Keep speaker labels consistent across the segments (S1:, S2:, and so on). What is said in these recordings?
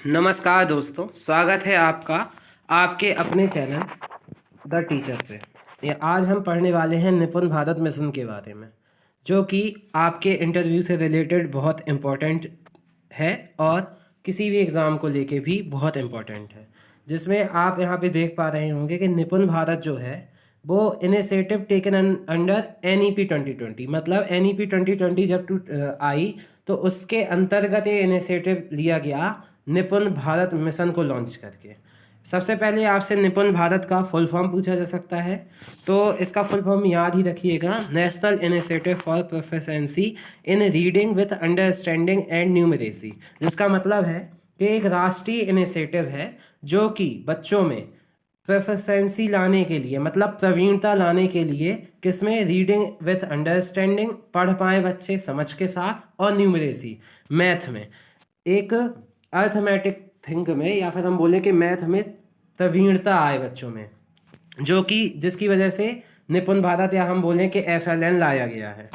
S1: नमस्कार दोस्तों, स्वागत है आपका आपके अपने चैनल द टीचर पे। ये आज हम पढ़ने वाले हैं निपुण भारत मिशन के बारे में, जो कि आपके इंटरव्यू से रिलेटेड बहुत इम्पोर्टेंट है और किसी भी एग्ज़ाम को लेके भी बहुत इम्पोर्टेंट है। जिसमें आप यहाँ पे देख पा रहे होंगे कि निपुण भारत जो है वो इनिशिएटिव टेकन अंडर NEP 2020। मतलब NEP 2020 जब आई तो उसके अंतर्गत ये इनिशिएटिव लिया गया निपुण भारत मिशन को लॉन्च करके। सबसे पहले आपसे निपुण भारत का फुल फॉर्म पूछा जा सकता है, तो इसका फुल फॉर्म याद ही रखिएगा, national initiative for proficiency in reading with understanding and numeracy. जिसका मतलब है कि एक राष्ट्रीय इनिशिएटिव है जो कि बच्चों में प्रोफिशिएंसी लाने के लिए, मतलब प्रवीणता लाने के लिए, किसमें, रीडिंग विथ अंडरस्टैंडिंग, पढ़ पाए बच्चे समझ के साथ, और न्यूमरेसी मैथ में, एक अर्थमेटिक थिंक में, या फिर हम बोलें कि मैथ में प्रवीणता आए बच्चों में, जो कि जिसकी वजह से निपुण भारत या हम बोलें कि FLN लाया गया है।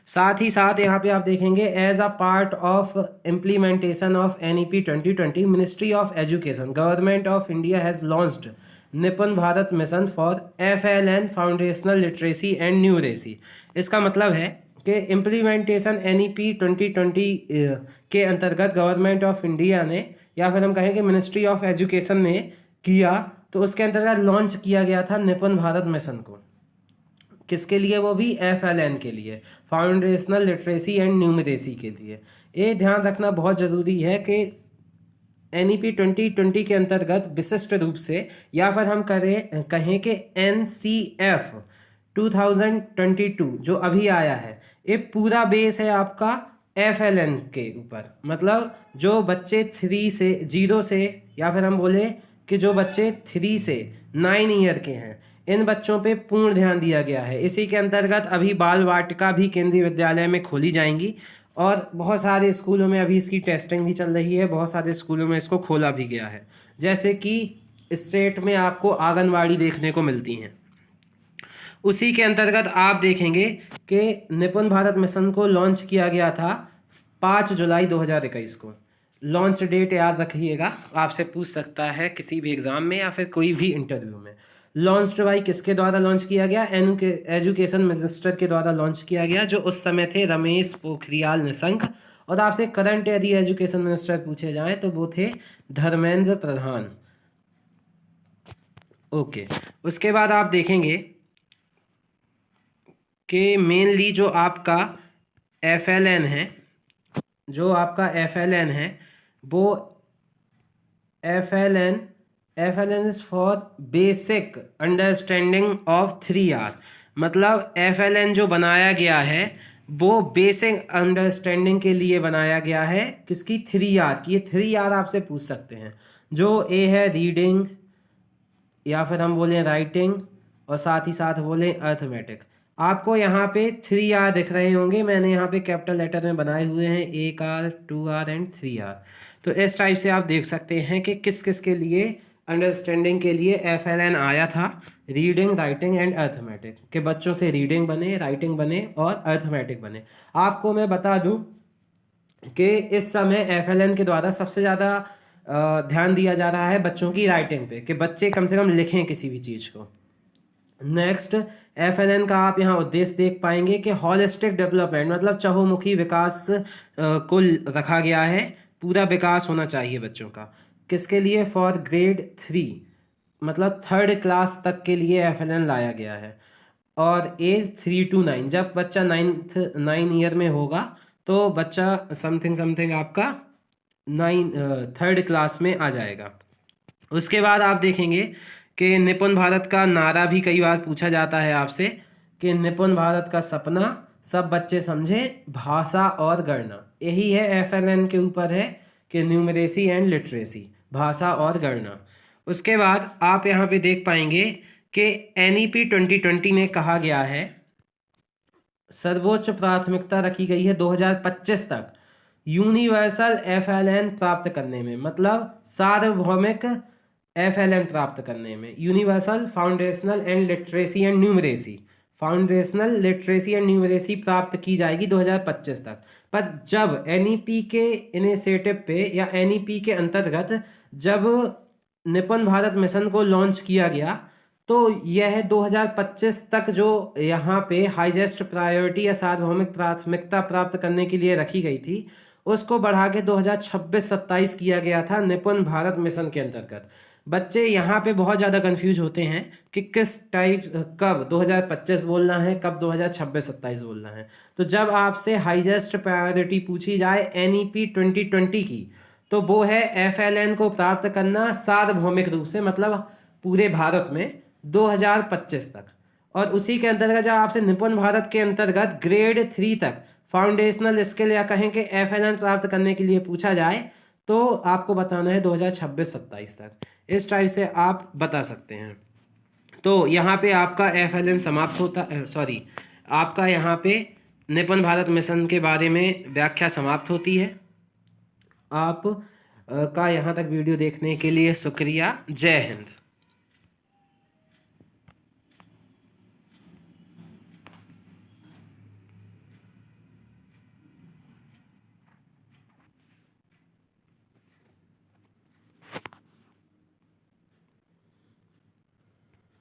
S1: साथ ही साथ यहाँ पे आप देखेंगे as a part of implementation of NEP 2020 ministry of education government of India has launched NIPUN Bharat mission for FLN foundational literacy and numeracy. इसका मतलब है कि इम्प्लीमेंटेशन NEP 2020 के अंतर्गत गवर्नमेंट ऑफ इंडिया ने, या फिर हम कहें कि मिनिस्ट्री ऑफ एजुकेशन ने किया, तो उसके अंतर्गत लॉन्च किया गया था निपुण भारत मिशन को। किसके लिए? वो भी FLN के लिए, फाउंडेशनल लिटरेसी एंड न्यूमरेसी के लिए। ये ध्यान रखना बहुत ज़रूरी है कि NEP 2020 के अंतर्गत विशिष्ट रूप से, या फिर हम कहें कि NCF 2022 जो अभी आया है, ये पूरा बेस है आपका FLN के ऊपर। मतलब जो बच्चे 0 से, या फिर हम बोले कि जो बच्चे 3 से 9 ईयर के हैं, इन बच्चों पे पूर्ण ध्यान दिया गया है। इसी के अंतर्गत अभी बाल वाटिका भी केंद्रीय विद्यालय में खोली जाएंगी, और बहुत सारे स्कूलों में अभी इसकी टेस्टिंग भी चल रही है, बहुत सारे स्कूलों में इसको खोला भी गया है। जैसे कि स्टेट में आपको आंगनवाड़ी देखने को मिलती हैं। उसी के अंतर्गत आप देखेंगे कि निपुण भारत मिशन को लॉन्च किया गया था 5 जुलाई 2021 को। लॉन्च डेट याद रखिएगा, आपसे पूछ सकता है किसी भी एग्ज़ाम में या फिर कोई भी इंटरव्यू में। लॉन्च्ड बाई किसके द्वारा लॉन्च किया गया? एजुकेशन मिनिस्टर के द्वारा लॉन्च किया गया, जो उस समय थे रमेश पोखरियाल निशंक। और आपसे करंट यदि एजुकेशन मिनिस्टर पूछे जाएं तो वो थे धर्मेंद्र प्रधान। ओके, उसके बाद आप देखेंगे कि मेनली जो आपका FLN है, वो FLN is for basic understanding of 3R। मतलब FLN जो बनाया गया है वो बेसिक अंडरस्टैंडिंग के लिए बनाया गया है। किसकी? 3R की। ये 3R आपसे पूछ सकते हैं। जो A है रीडिंग, या फिर हम बोलें राइटिंग, और साथ ही साथ बोलें अर्थमेटिक। आपको यहाँ पे 3R दिख रहे होंगे, मैंने यहाँ पे कैपिटल लेटर में बनाए हुए हैं, 1R 2R एंड 3R। तो इस टाइप से आप देख सकते हैं कि किस किस के लिए अंडरस्टैंडिंग के लिए FLN आया था, रीडिंग, राइटिंग एंड अर्थमेटिक, कि बच्चों से रीडिंग बने, राइटिंग बने और अर्थमेटिक बने। आपको मैं बता दूं कि इस समय FLN के द्वारा सबसे ज़्यादा ध्यान दिया जा रहा है बच्चों की राइटिंग पे, कि बच्चे कम से कम लिखें किसी भी चीज़ को। नेक्स्ट, FLN का आप यहाँ उद्देश्य देख पाएंगे कि हॉलिस्टिक डेवलपमेंट, मतलब चहुमुखी विकास को रखा गया है। पूरा विकास होना चाहिए बच्चों का। किसके लिए? फॉर ग्रेड 3, मतलब 3rd क्लास तक के लिए FLN लाया गया है। और एज 3 to 9, जब बच्चा 9 ईयर में होगा तो बच्चा समथिंग आपका 3rd क्लास में आ जाएगा। उसके बाद आप देखेंगे कि निपुण भारत का नारा भी कई बार पूछा जाता है आपसे, कि निपुण भारत का सपना सब बच्चे समझें, भाषा और गणना। यही है FLN के ऊपर है, कि न्यूमरेसी एंड लिटरेसी, भाषा और गणना। उसके बाद आप यहाँ पे देख पाएंगे कि NEP 2020 में कहा गया है, सर्वोच्च प्राथमिकता रखी गई है 2025 तक यूनिवर्सल FLN प्राप्त करने में। मतलब सार्वभौमिक FLN प्राप्त करने में, universal foundational and literacy and numeracy, foundational literacy and numeracy प्राप्त की जाएगी 2025 तक। पर जब एनईपी के इनिशिएटिव पे या एनईपी के अंतर्गत जब निपुण भारत मिशन को लॉन्च किया गया तो यह 2025 तक जो यहाँ पे हाईएस्ट प्रायोरिटी या सार्वभौमिक प्राथमिकता प्राप्त करने के लिए रखी गई थी उसको बढ़ा के 2026-27 किया गया था निपुण भारत मिशन के अंतर्गत। बच्चे यहाँ पे बहुत ज़्यादा कंफ्यूज होते हैं कि किस टाइप कब 2025 बोलना है, कब 2026-27 बोलना है। तो जब आपसे हाईएस्ट प्रायोरिटी पूछी जाए एनईपी 2020 की तो वो है एफएलएन को प्राप्त करना सार्वभौमिक रूप से, मतलब पूरे भारत में 2025 तक। और उसी के अंतर्गत जब आपसे निपुण भारत के अंतर्गत ग्रेड 3 तक फाउंडेशनल स्किल या कहें कि एफएलएन प्राप्त करने के लिए पूछा जाए तो आपको बताना है 2026-27 तक। इस टाइप से आप बता सकते हैं। तो यहाँ पे आपका एफएलएन समाप्त होता सॉरी आपका यहाँ पे निपुण भारत मिशन के बारे में व्याख्या समाप्त होती है। आप का यहाँ तक वीडियो देखने के लिए शुक्रिया। जय हिंद।